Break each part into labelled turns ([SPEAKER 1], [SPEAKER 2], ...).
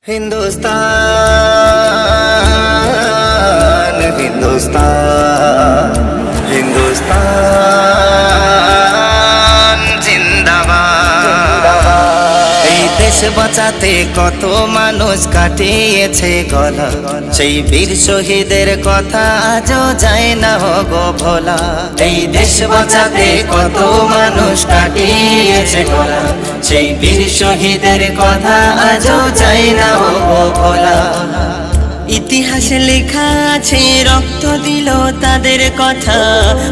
[SPEAKER 1] हिंदुस्तान हिंदुस्तान हिंदुस्तान जिंदाबाद। এই দেশ বাঁচাতে কত মানুষ কাটিয়েছে গলা, সেই বীর শহীদের কথা আজও যায় না গো ভোলা। এই দেশ বাঁচাতে কত মানুষ কাটিয়েছে গলা, সেই বীর শহীদের কথা আজও যায় না গো ভোলা। ইতিহাসে লেখা আছে রক্ত দিল তাদের কথা,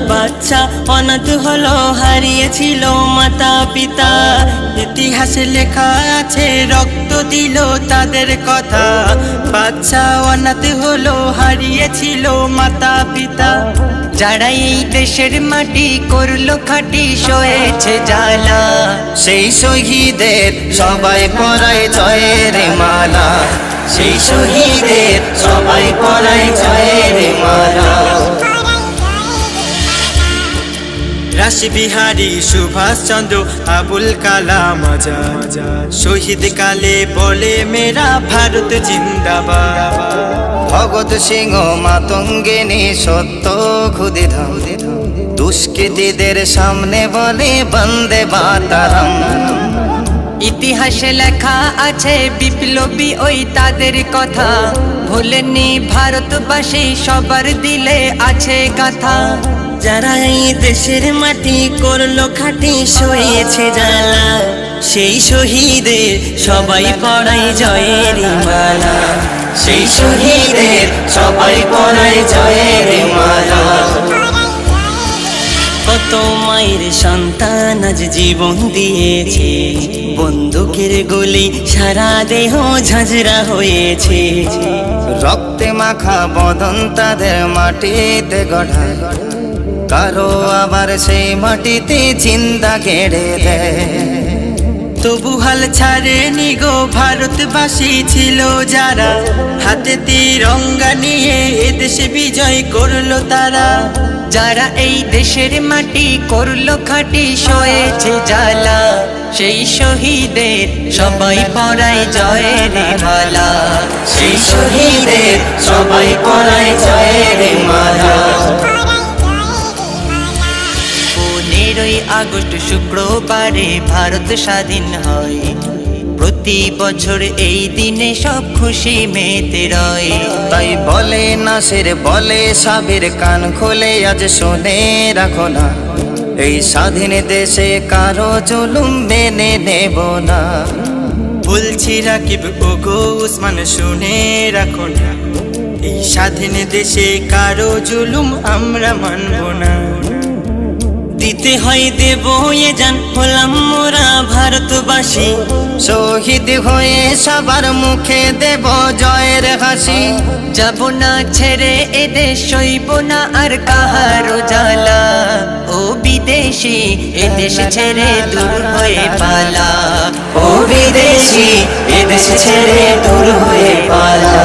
[SPEAKER 1] বাচ্চা অনাথ হলো হারিয়েছিল মাতা পিতা। ইতিহাসে লেখা আছে রক্ত দিল তাদের কথা, বাচ্চা অনাথ হলো হারিয়েছিল মাতা পিতা। যারা এই দেশের মাটি করলো খাঁটি সয়েছে জ্বালা, সেই শহীদের সবাই পরায় জয়ের মালা, সেই শহীদের সবাই পরায় জয়ের মালা। রাসবিহারী সুভাষ চন্দ্র আবুল কালাম আজাদ শহীদ কালে বলে মেরা ভারত জিন্দাবাদ। ভগৎ সিংহ মাতঙ্গিনী সত্য ক্ষুদিধাম দুষ্কৃতীদের সামনে বলে বন্দে মাতরম। ইতিহাসে লেখা আছে বিপ্লবী ওই তাদের কথা, ভোলেনি ভারতবাসী সবার দিলে আছে গাথা। যারা এই দেশের মাটি করলো খাঁটি সয়েছে জ্বালা, সেই শহীদের সবাই পড়ায় জয়ের মালা, সেই শহীদের সবাই পড়ায় জয়ের মালা। কত মায়ের সন্তান আজ জীবন দিয়েছে, বন্দুকের গুলি সারা দেহ ঝাঁঝরা হয়েছে। রক্তে মাখা বদন তাদের মাটিতে গড়া, কারো আবার সেই মাটিতে চিন্তা কেড়ে দেয়। তবু হাল ছাড়েনি গো ভারতবাসী ছিল যারা, হাতে তিরঙ্গা নিয়ে এদেশে বিজয় করলো তারা। যারা এই দেশের মাটি করলো খাঁটি সয়েছে জ্বালা, সেই শহীদের সবাই পরায় জয়ের মালা, সেই শহীদের সবাই পরায় জয়ের মালা। 15ই আগস্ট শুক্রবারে ভারত স্বাধীন হয়, প্রতি বছর এই দিনে সব খুশি মেতে রয়। তাই বলে নাসির বলে সাবির কান খোলে আজ শুনে রাখো না, এই স্বাধীন দেশে কারো জুলুম মেনে নেব না। বলছি রাকিব ওগো উসমান শুনে রাখো না, এই স্বাধীন দেশে কারো জুলুম আমরা মানব না। দিতে হয় দেব এ জান হলাম মোরা ভারতবাসী, শহীদ হয়ে সবার মুখে দেব জয়ের হাসি। যাব না ছেড়ে এদেশ সইব না আর কাহারো জ্বালা, ও বিদেশি এদেশ ছেড়ে দূর হয়ে পালা, ও বিদেশি এদেশ ছেড়ে দূর হয়ে পালা।